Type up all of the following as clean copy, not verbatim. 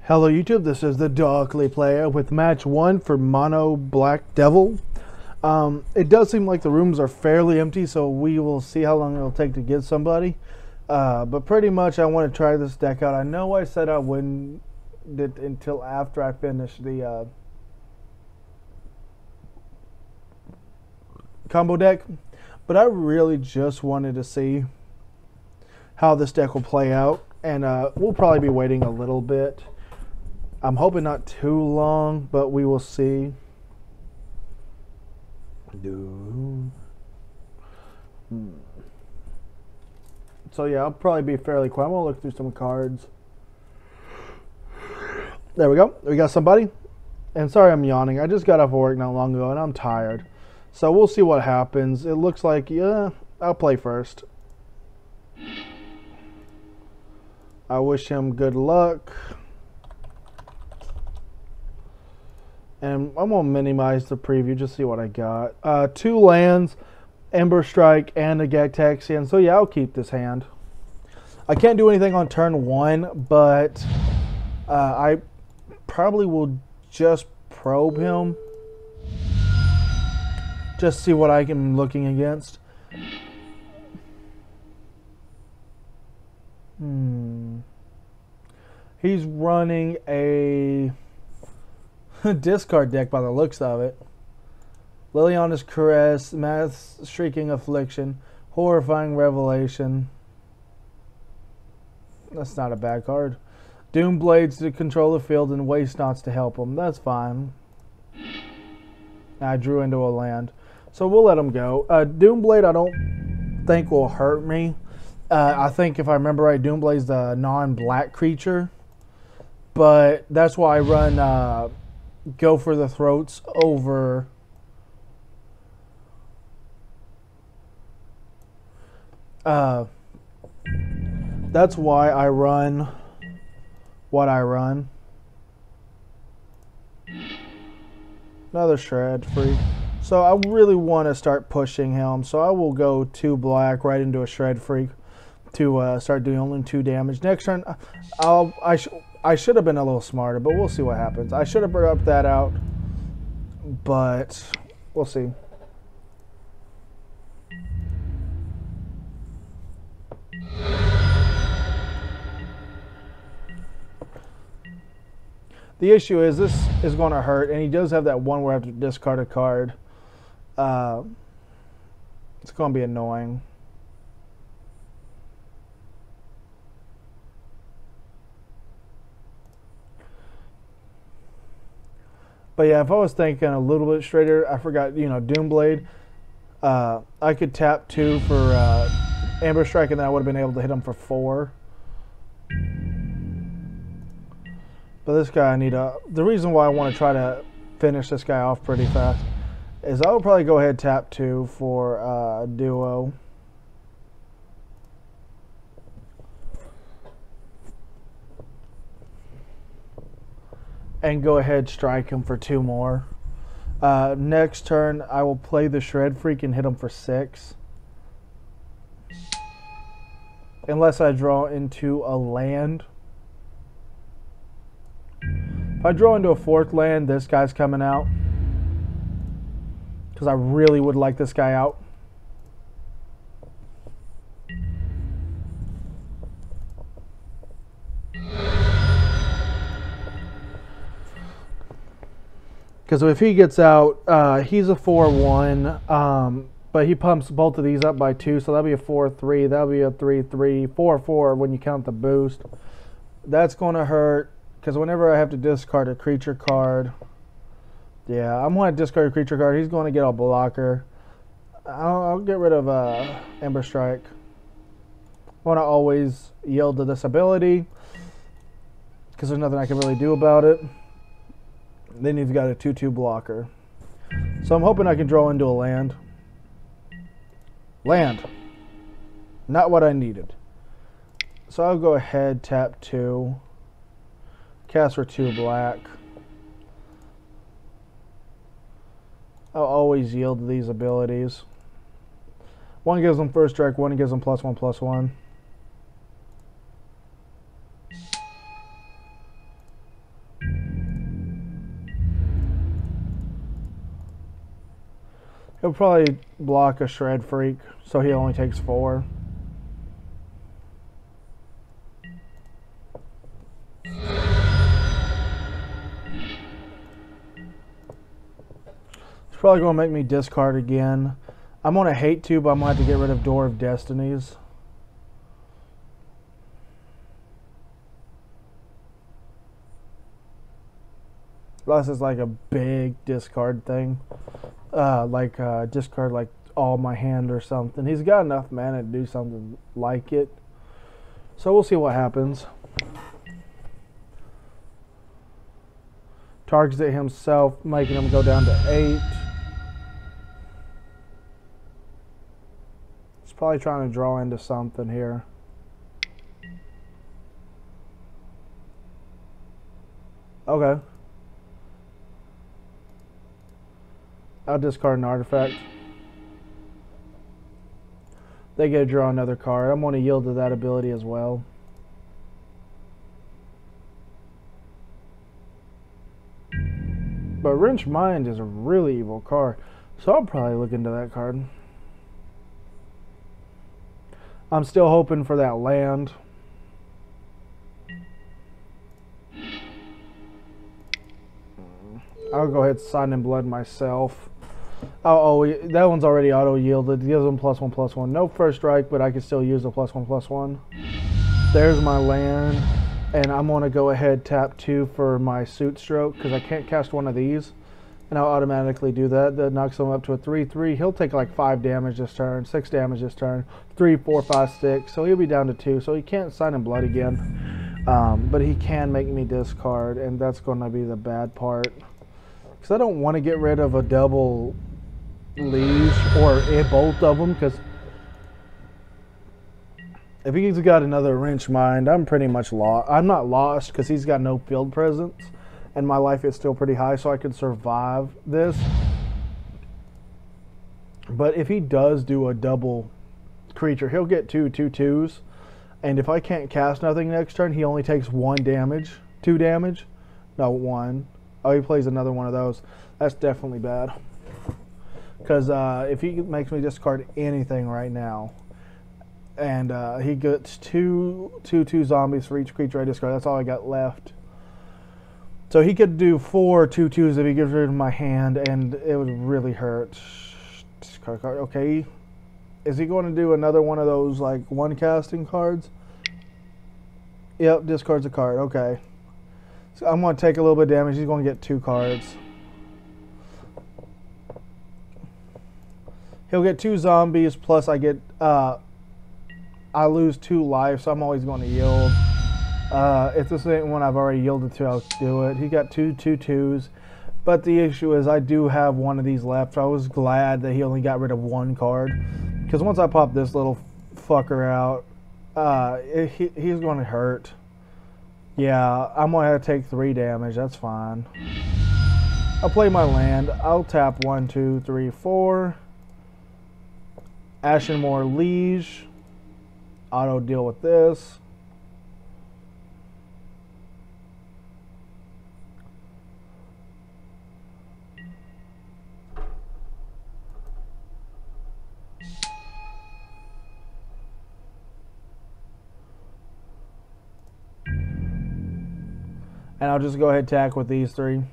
Hello YouTube, this is the Darkly Player with match 1 for Mono Black Devil. It does seem like the rooms are fairly empty, so we will see how long it'll take to get somebody. But pretty much I want to try this deck out. I know I said I wouldn't until after I finish the combo deck, but I really just wanted to see how this deck will play out, and we'll probably be waiting a little bit. I'm hoping not too long, but we will see. So yeah, I'll probably be fairly quiet. I'm gonna look through some cards. There we go. We got somebody. And sorry I'm yawning. I just got off work not long ago and I'm tired. So we'll see what happens. It looks like, yeah, I'll play first. I wish him good luck. And I'm going to minimize the preview, just see what I got. 2 lands, Ember Strike, and a Gactaxian. So yeah, I'll keep this hand. I can't do anything on turn 1, but I probably will just probe him. Just see what I am looking against. He's running a discard deck by the looks of it. Liliana's Caress, Math's Shrieking Affliction, Horrifying Revelation. That's not a bad card. Doomblades to control the field and Waste Knots to help him. That's fine. I drew into a land. So we'll let him go. Doomblade I don't think will hurt me. I think if I remember right, Doomblade's a non-black creature. But that's why I run Go for the Throats over that's why I run what I run. Another Shred Freak. So I really want to start pushing him, so I will go 2 black right into a Shred Freak to start doing only 2 damage. Next turn I should have been a little smarter, but we'll see what happens. I should have brought that out, but we'll see. The issue is this is going to hurt, and he does have that one where I have to discard a card. It's going to be annoying. But yeah, if I was thinking a little bit straighter, I forgot, you know, Doomblade. I could tap 2 for Amber Strike, and then I would have been able to hit him for 4. But this guy, I need a... The reason why I want to try to finish this guy off pretty fast is I will probably go ahead and tap 2 for Duo. And go ahead strike him for 2 more. Next turn, I will play the Shred Freak and hit him for 6. Unless I draw into a land. If I draw into a 4th land, this guy's coming out. Because I really would like this guy out. Because if he gets out, he's a 4-1, but he pumps both of these up by 2, so that'll be a 4-3, that'll be a 3-3, 4-4 when you count the boost. That's going to hurt, because whenever I have to discard a creature card, yeah, I'm going to discard a creature card. He's going to get a blocker. I'll get rid of Ember Strike. I want to always yield to this ability, because there's nothing I can really do about it. Then you've got a 2-2 blocker. So I'm hoping I can draw into a land. Land. Not what I needed. So I'll go ahead, tap 2. Cast for 2 black. I'll always yield to these abilities. One gives them first strike, one gives them +1/+1. He'll probably block a Shred Freak, so he only takes 4. It's probably going to make me discard again. I'm going to hate to, but I'm going to have to get rid of Door of Destinies. Unless it's like a big discard thing. Discard like all my hand or something. He's got enough mana to do something like it. So we'll see what happens. Targets it himself, making him go down to 8. He's probably trying to draw into something here. Okay. I'll discard an artifact. They get to draw another card. I'm going to yield to that ability as well. But Wrench Mind is a really evil card, so I'll probably look into that card. I'm still hoping for that land. I'll go ahead and Sign in Blood myself. Oh, that one's already auto-yielded. Gives them +1/+1. No first strike, but I can still use the +1/+1. There's my land. And I'm going to go ahead tap 2 for my Suit Stroke because I can't cast one of these. And I'll automatically do that. That knocks him up to a 3/3. He'll take like 5 damage this turn, 6 damage this turn, 3, 4, 5, 6. So he'll be down to 2. So he can't Sign in Blood again. But he can make me discard, and that's going to be the bad part. Because I don't want to get rid of a double Liege or both of them, because if he's got another Wrench Mind, I'm pretty much lost. I'm not lost because he's got no field presence, and my life is still pretty high, so I can survive this. But if he does do a double creature, he'll get 2 2/2s, and if I can't cast nothing next turn, he only takes 1 damage, 2 damage, no 1. Oh, he plays another one of those. That's definitely bad. Because if he makes me discard anything right now, and he gets 2 zombies for each creature I discard, that's all I got left. So he could do 4 2/2s if he gets rid of my hand, and it would really hurt. Discard card. Okay. Is he going to do another one of those, like, 1 casting cards? Yep, discards a card. Okay. So I'm going to take a little bit of damage. He's going to get 2 cards. He'll get 2 zombies, plus I get, I lose 2 life, so I'm always going to yield. If this ain't one I've already yielded to, I'll do it. He got 2 2/2s, but the issue is I do have one of these left. So I was glad that he only got rid of 1 card, because once I pop this little fucker out, he's going to hurt. Yeah, I'm going to have to take 3 damage. That's fine. I'll play my land. I'll tap 1, 2, 3, 4. Ashenmoor Liege. Auto deal with this. And I'll just go ahead and attack with these 3.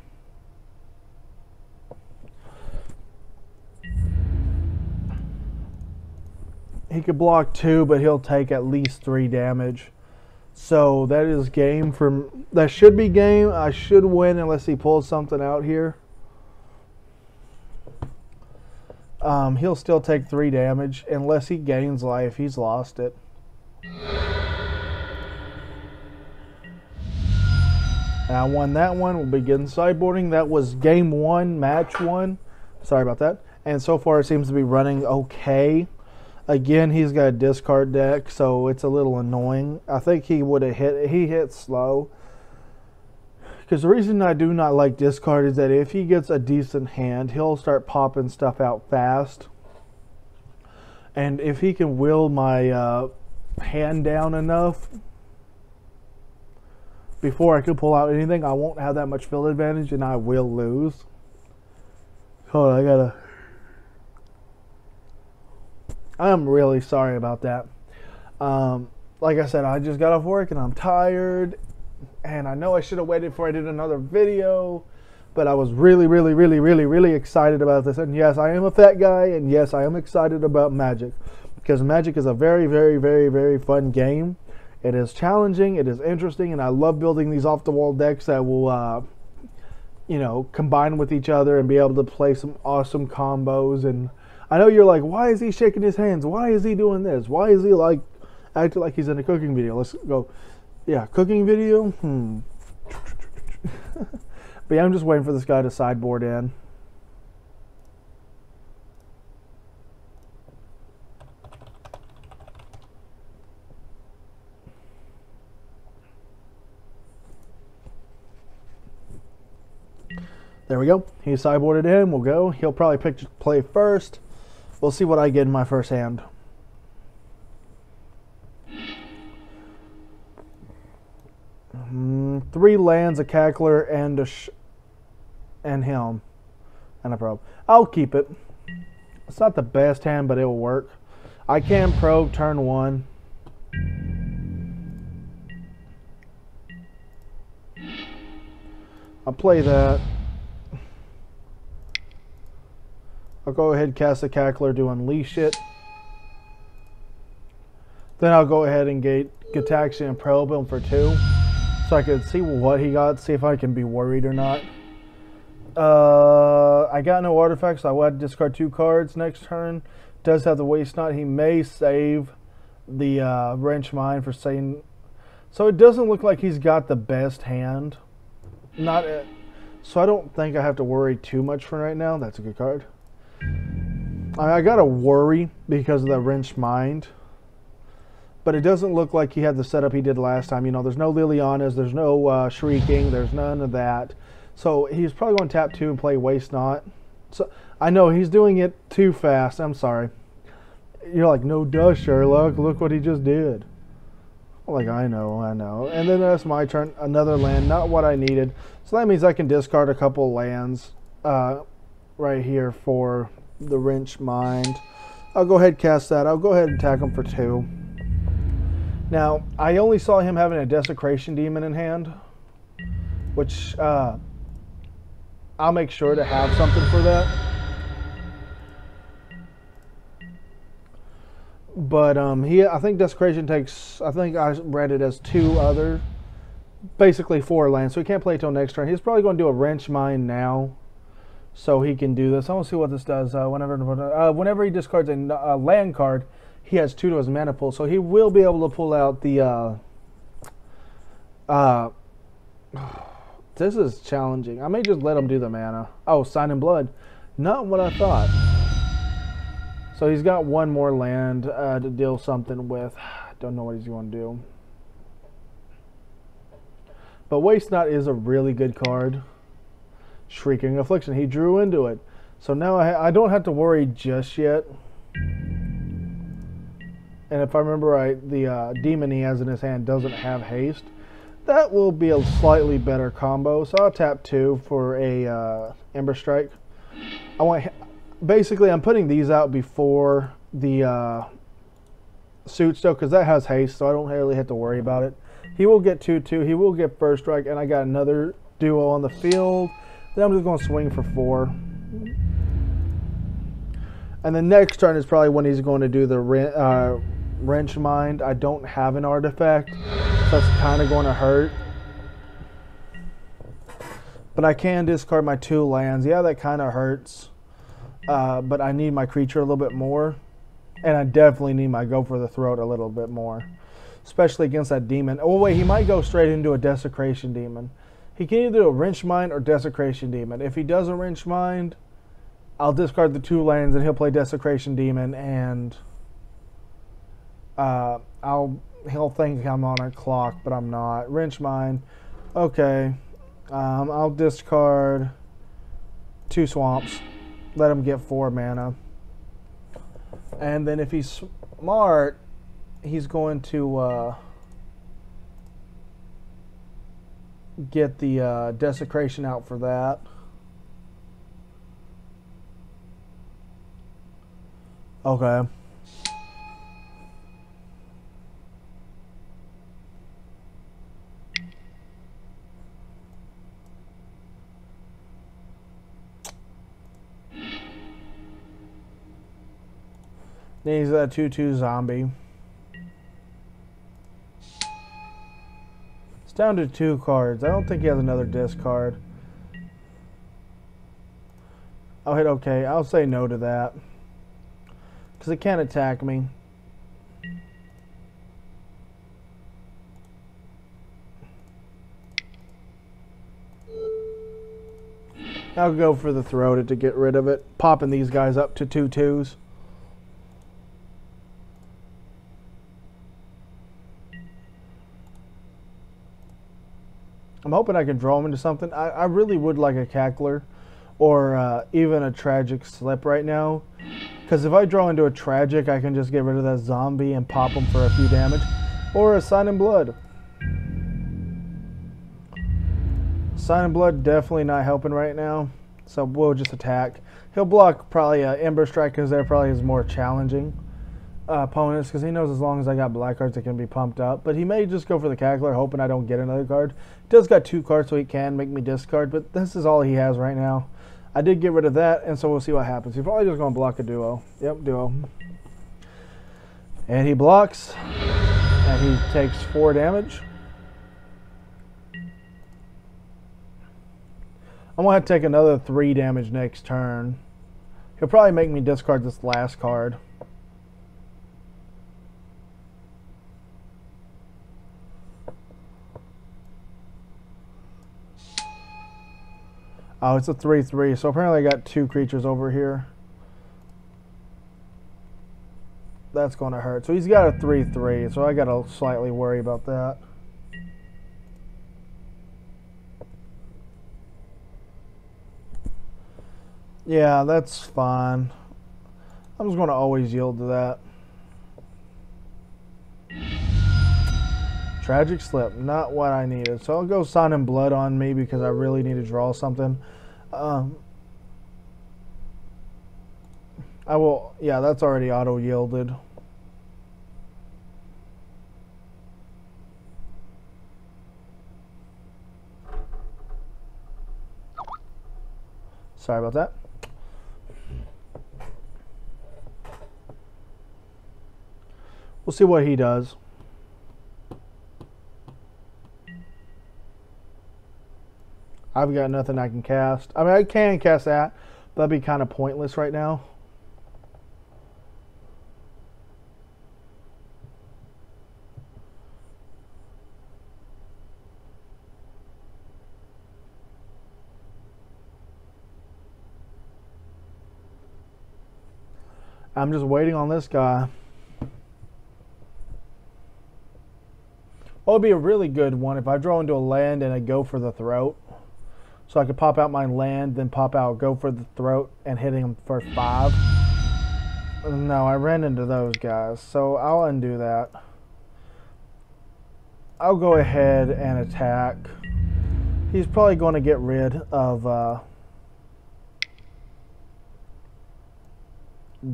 He could block 2, but he'll take at least 3 damage. So that is game from... That should be game. I should win unless he pulls something out here. He'll still take 3 damage. Unless he gains life, he's lost it. And I won that one. We'll begin sideboarding. That was game 1, match 1. Sorry about that. And so far it seems to be running okay. Again, he's got a discard deck, so it's a little annoying. I think he would have hit. He hit slow. Because the reason I do not like discard is that if he gets a decent hand, he'll start popping stuff out fast. And if he can will my hand down enough before I can pull out anything, I won't have that much field advantage and I will lose. Hold on, I gotta I'm really sorry about that. Like I said, I just got off work and I'm tired. And I know I should have waited before I did another video. But I was really excited about this. And yes, I am a fat guy. And yes, I am excited about Magic. Because Magic is a very fun game. It is challenging. It is interesting. And I love building these off-the-wall decks that will, you know, combine with each other and be able to play some awesome combos. And I know you're like, why is he shaking his hands? Why is he doing this? Why is he like acting like he's in a cooking video? Let's go. Yeah, cooking video? But yeah, I'm just waiting for this guy to sideboard in. There we go. He sideboarded in. We'll go. He'll probably pick to play first. We'll see what I get in my first hand. Three lands, a cackler, and and him, and a probe. I'll keep it. It's not the best hand, but it will work. I can probe turn one. I'll play that. I'll go ahead and cast a cackler to unleash it. Then I'll go ahead and get Gataxian and probe him for 2. So I can see what he got, see if I can be worried or not. I got no artifacts, so I would discard 2 cards next turn. Does have the Waste Not. He may save the Wrench Mine for saying. So it doesn't look like he's got the best hand. So I don't think I have to worry too much for right now. That's a good card. I gotta worry because of the Wrench Mind. But it doesn't look like he had the setup he did last time. You know, there's no Lilianas, there's no Shrieking, there's none of that. So he's probably going to tap 2 and play Waste Not. So I know he's doing it too fast. I'm sorry. You're like, no duh, Sherlock. Look what he just did. Like, I know. And then that's my turn. Another land, not what I needed. So that means I can discard a couple lands right here for the Wrench Mind. I'll go ahead and cast that. I'll go ahead and attack him for 2. Now, I only saw him having a Desecration Demon in hand, which I'll make sure to have something for that. But I think Desecration takes, I think I read it as 2 other, basically 4 lands, so he can't play till next turn. He's probably going to do a Wrench Mine now, so he can do this. I want to see what this does. Whenever he discards a land card, he has 2 to his mana pool, so he will be able to pull out the. This is challenging. I may just let him do the mana. Oh, Sign in Blood. Not what I thought. So he's got 1 more land to deal something with. Don't know what he's going to do. But Waste Not is a really good card. Shrieking Affliction. He drew into it. So now I don't have to worry just yet. And if I remember right, the demon he has in his hand doesn't have haste. That will be a slightly better combo. So I'll tap 2 for a Ember Strike. Basically, I'm putting these out before the Suit Stoke because that has haste, so I don't really have to worry about it. He will get 2/2. He will get First Strike, and I got another duo on the field. Then I'm just going to swing for 4. And the next turn is probably when he's going to do the Wrench Mind. I don't have an artifact, so that's kind of going to hurt. But I can discard my 2 lands. Yeah, that kind of hurts. But I need my creature a little bit more. And I definitely need my Go for the Throat a little bit more. Especially against that demon. Oh wait, he might go straight into a Desecration Demon. He can either do a Wrench Mind or Desecration Demon. If he does a Wrench Mind, I'll discard the 2 lands and he'll play Desecration Demon, and he'll think I'm on a clock, but I'm not. Wrench Mind. Okay. I'll discard 2 swamps. Let him get 4 mana. And then if he's smart, he's going to get the Desecration out for that. Okay. He's a 2/2 zombie. It's down to 2 cards. I don't think he has another discard. I'll hit OK. I'll say no to that. Because it can't attack me. I'll go for the throw to get rid of it. Popping these guys up to 2/2s. I'm hoping I can draw him into something. I really would like a Cackler or even a Tragic Slip right now. Because if I draw into a Tragic, I can just get rid of that zombie and pop him for a few damage. Or a Sign in Blood. Sign in Blood definitely not helping right now. So we'll just attack. He'll block probably Ember Strike because they're probably his more challenging opponents. Because he knows as long as I got black cards, it can be pumped up. But he may just go for the Cackler, hoping I don't get another card. He does got 2 cards, so he can make me discard. But this is all he has right now. I did get rid of that, and so we'll see what happens. He's probably just going to block a duo. Yep, duo. And he blocks. And he takes 4 damage. I'm going to take another 3 damage next turn. He'll probably make me discard this last card. Oh, it's a 3/3, so apparently I got 2 creatures over here. That's going to hurt. So he's got a 3/3, so I got to slightly worry about that. Yeah, that's fine. I'm just going to always yield to that. Tragic Slip, not what I needed. So I'll go Sign in Blood on me because I really need to draw something. I will, yeah, that's already auto-yielded. Sorry about that. We'll see what he does. I've got nothing I can cast. I mean, I can cast that, but that'd be kind of pointless right now. I'm just waiting on this guy. Oh, it'd be a really good one if I draw into a land and I go for the throat. So I could pop out my land, then pop out, go for the throat, and hitting him for 5. No, I ran into those guys, so I'll undo that. I'll go ahead and attack. He's probably going to get rid of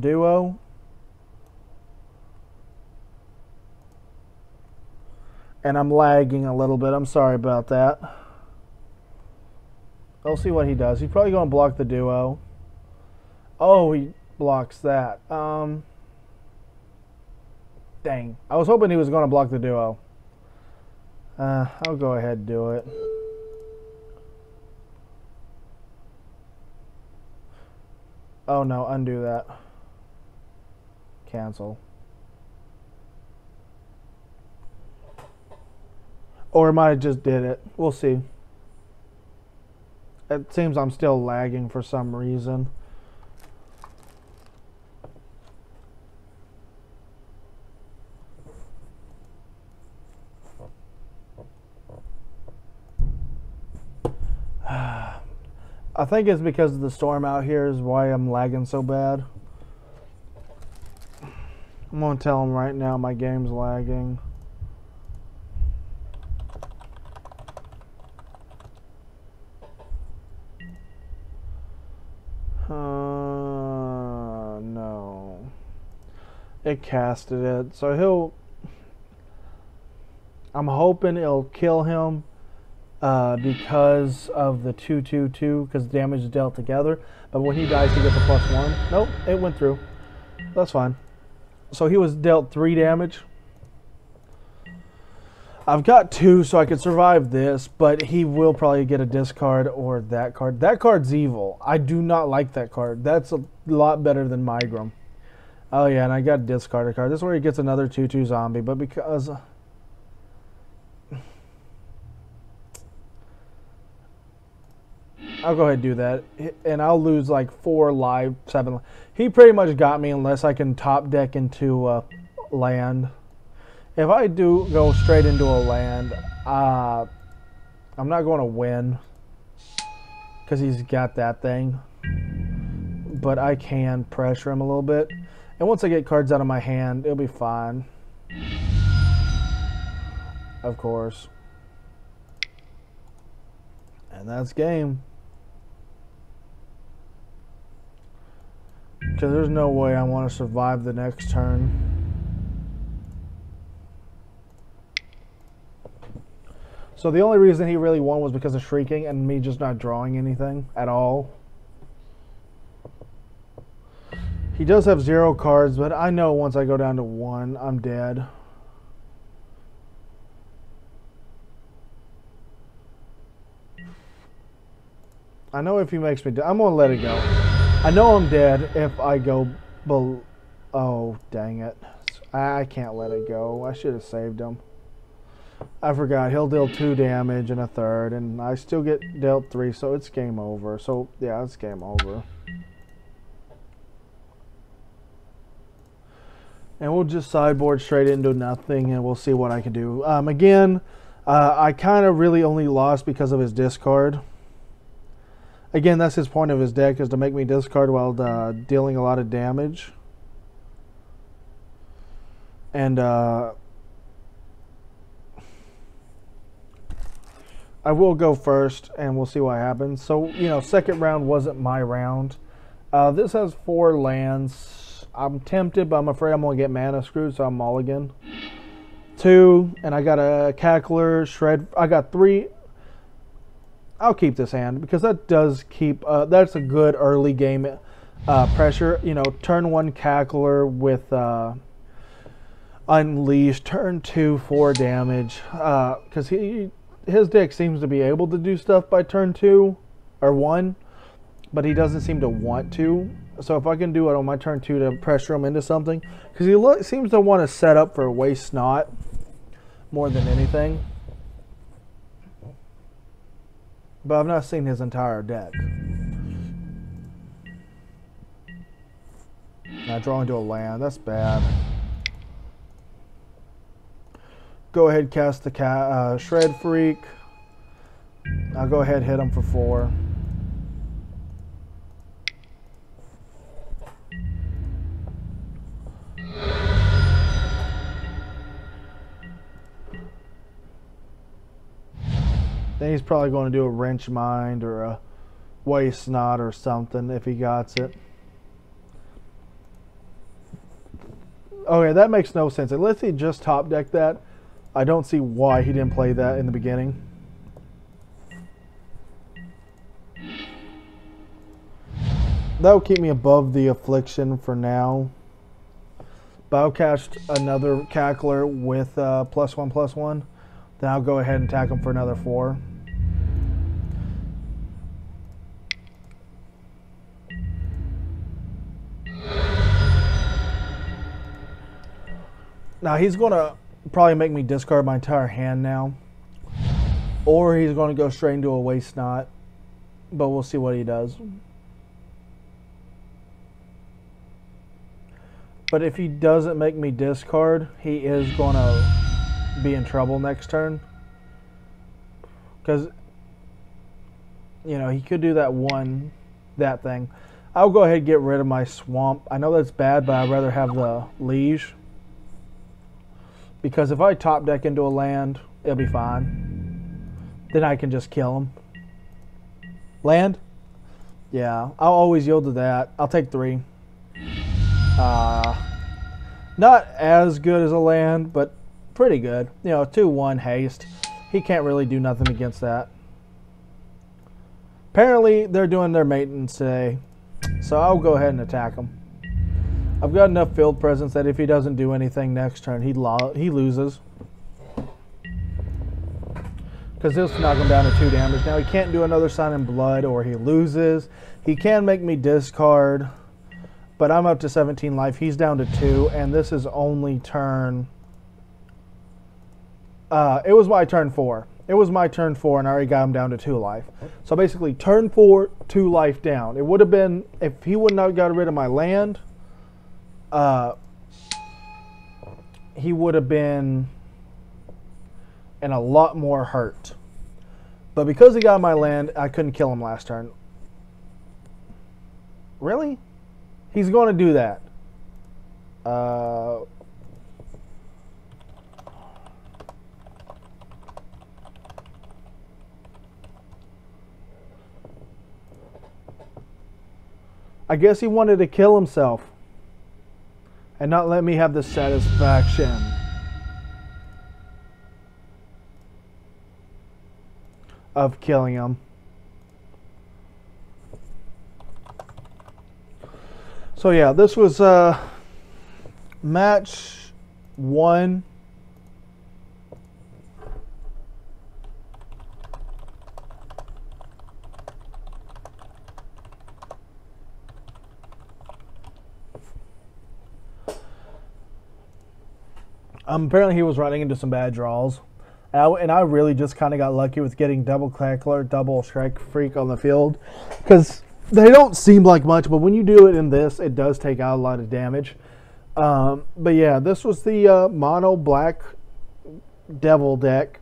duo. And I'm lagging a little bit. I'm sorry about that. I'll see what he does. He's probably going to block the duo. Oh, he blocks that. Dang. I was hoping he was going to block the duo. I'll go ahead and do it. Oh no, undo that. Cancel. Or it might have just did it. We'll see. It seems I'm still lagging for some reason. I think it's because of the storm out here is why I'm lagging so bad. I'm going to tell him right now my game's lagging. No. It casted it. So he'll... I'm hoping it'll kill him because of the 2/2/2, because damage is dealt together. But when he dies, he gets a +1. Nope, it went through. That's fine. So he was dealt 3 damage. I've got 2, so I could survive this, but he will probably get a discard or that card. That card's evil. I do not like that card. That's a lot better than Migram. Oh yeah, and I got a discarded card. This is where he gets another 2/2 zombie, but because I'll go ahead and do that, and I'll lose like 4 life, 7. He pretty much got me unless I can top deck into land. If I do go straight into a land, I'm not going to win because he's got that thing. But I can pressure him a little bit. And once I get cards out of my hand, it'll be fine. Of course. And that's game. Because there's no way I want to survive the next turn. So the only reason he really won was because of shrieking and me just not drawing anything at all. He does have 0 cards, but I know once I go down to 1, I'm dead. I know if he makes me dead, I'm going to let it go. I know I'm dead if I go below. Oh, dang it. I can't let it go. I should have saved him. I forgot. He'll deal 2 damage and a third, and I still get dealt 3, so it's game over. So, yeah, it's game over. And we'll just sideboard straight into nothing, and we'll see what I can do. Again, I kind of really only lost because of his discard. Again, that's his point of his deck, is to make me discard while dealing a lot of damage. And I will go first, and we'll see what happens. So, you know, second round wasn't my round. This has 4 lands. I'm tempted, but I'm afraid I'm going to get mana screwed, so I'm mulligan. 2, and I got a Cackler, Shred. I got 3. I'll keep this hand, because that does keep, that's a good early game pressure. You know, turn 1 Cackler with Unleash, turn 2, 4 damage, because his deck seems to be able to do stuff by turn 2 or 1, but he doesn't seem to want to. So if I can do it on my turn 2 to pressure him into something, because he seems to want to set up for a Waste Snot more than anything. But I've not seen his entire deck. I draw into a land. That's bad. Go ahead, cast the Shred Freak. I'll go ahead, hit him for 4. Then he's probably going to do a Wrench Mind or a Waste Snot or something if he got it. Okay, that makes no sense. Unless he just top decked that, I don't see why he didn't play that in the beginning. That will keep me above the Affliction for now. But I'll cast another Cackler with +1/+1. Then I'll go ahead and attack him for another 4. Now he's going to probably make me discard my entire hand now. Or he's going to go straight into a Waste Snot. But we'll see what he does. But if he doesn't make me discard, he is going to be in trouble next turn. Because, you know, he could do that thing. I'll go ahead and get rid of my Swamp. I know that's bad, but I'd rather have the Liege. Because if I top deck into a land, it'll be fine. Then I can just kill him. Land? Yeah, I'll always yield to that. I'll take 3. Not as good as a land, but pretty good. You know, 2/1 haste. He can't really do nothing against that. Apparently, they're doing their maintenance today. So I'll go ahead and attack him. I've got enough field presence that if he doesn't do anything next turn, he loses. Because this knock him down to 2 damage. Now he can't do another Sign in Blood or he loses. He can make me discard. But I'm up to 17 life. He's down to 2. And this is only turn... it was my turn 4. It was my turn 4 and I already got him down to 2 life. So basically turn 4, 2 life down. It would have been... If he would not have got rid of my land... he would have been in a lot more hurt. But because he got my land, I couldn't kill him last turn. Really? He's going to do that. I guess he wanted to kill himself and not let me have the satisfaction of killing him. So yeah, this was match 1. Apparently he was running into some bad draws. And I really just kind of got lucky with getting double Crackler, double Strike Freak on the field. Because they don't seem like much, but when you do it in this, it does take out a lot of damage. But yeah, this was the mono black devil deck.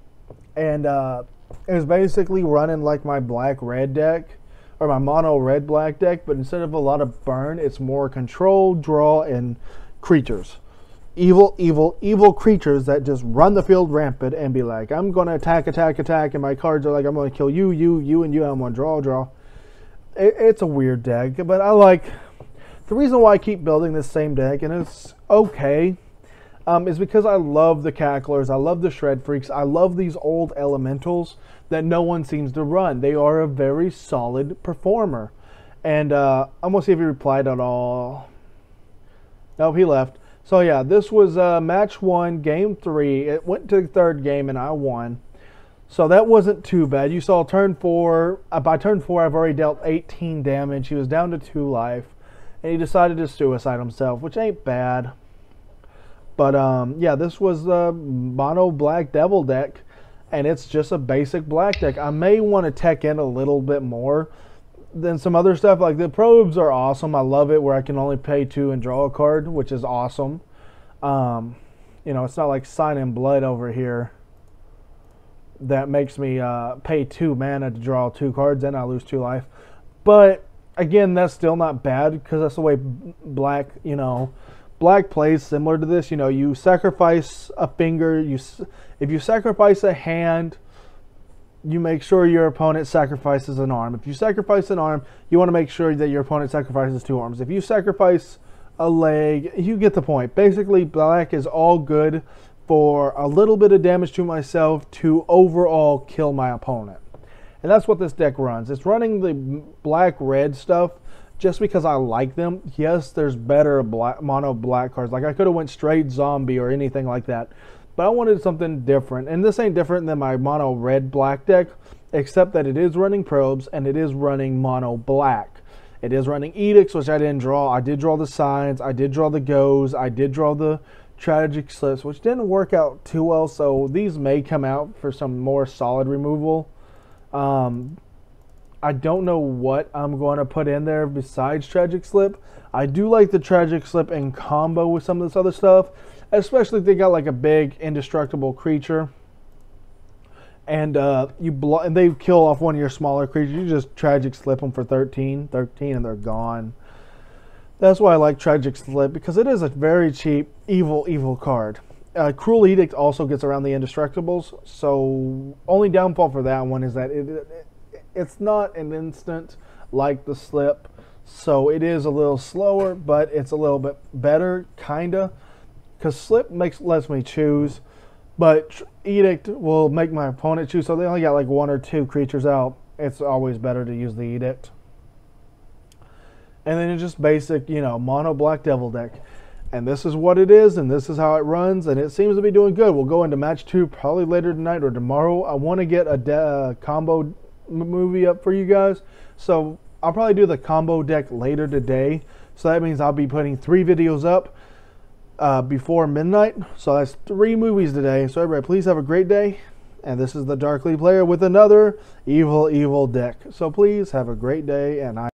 And it was basically running like my black red deck. Or my mono red black deck. But instead of a lot of burn, it's more control, draw, and creatures. Evil creatures that just run the field rampant and be like, I'm going to attack, and my cards are like, I'm going to kill you, and you, and I'm going to draw. It's a weird deck, but I like... The reason why I keep building this same deck, and it's okay, is because I love the Cacklers, I love the Shred Freaks, I love these old elementals that no one seems to run. They are a very solid performer. And I'm going to see if he replied at all. Nope, he left. So yeah, this was match 1, game 3. It went to the 3rd game and I won. So that wasn't too bad. You saw turn 4. By turn 4, I've already dealt 18 damage. He was down to 2 life. And he decided to suicide himself, which ain't bad. But yeah, this was the mono black devil deck. And it's just a basic black deck. I may want to tech in a little bit more than some other stuff. Like the probes are awesome. I love it where I can only pay 2 and draw a card, which is awesome. You know, it's not like Sign in Blood over here that makes me pay 2 mana to draw 2 cards and I lose 2 life. But again, that's still not bad because that's the way black, you know, black plays similar to this. You know, you sacrifice a finger. If you sacrifice a hand, you make sure your opponent sacrifices an arm. If you sacrifice an arm, you want to make sure that your opponent sacrifices 2 arms. If you sacrifice a leg, you get the point. Basically, black is all good for a little bit of damage to myself to overall kill my opponent. And that's what this deck runs. It's running the black-red stuff just because I like them. Yes, there's better mono black cards. Like I could have went straight zombie or anything like that. But I wanted something different. And this ain't different than my mono red black deck, except that it is running probes and it is running mono black. It is running edicts, which I didn't draw. I did draw the signs. I did draw the goes. I did draw the tragic slips, which didn't work out too well. So these may come out for some more solid removal. I don't know what I'm going to put in there besides tragic slip. I do like the tragic slip in combo with some of this other stuff, especially if they got like a big indestructible creature. And and they kill off one of your smaller creatures. You just tragic slip them for 13, and they're gone. That's why I like tragic slip, because it is a very cheap evil card. Cruel Edict also gets around the indestructibles. So only downfall for that one is that it's not an instant like the slip. So it is a little slower, but it's a little bit better, kinda, because slip lets me choose. But Edict will make my opponent choose, so they only got like 1 or 2 creatures out. It's always better to use the Edict. and then it's just basic, you know, mono Black Devil deck. And this is what it is, and this is how it runs, and it seems to be doing good. We'll go into match 2 probably later tonight or tomorrow. I want to get a combo movie up for you guys, so I'll probably do the combo deck later today. So that means I'll be putting 3 videos up before midnight. So that's 3 movies today. So everybody, please have a great day. And this is the Darkly Player with another evil deck. So please have a great day, and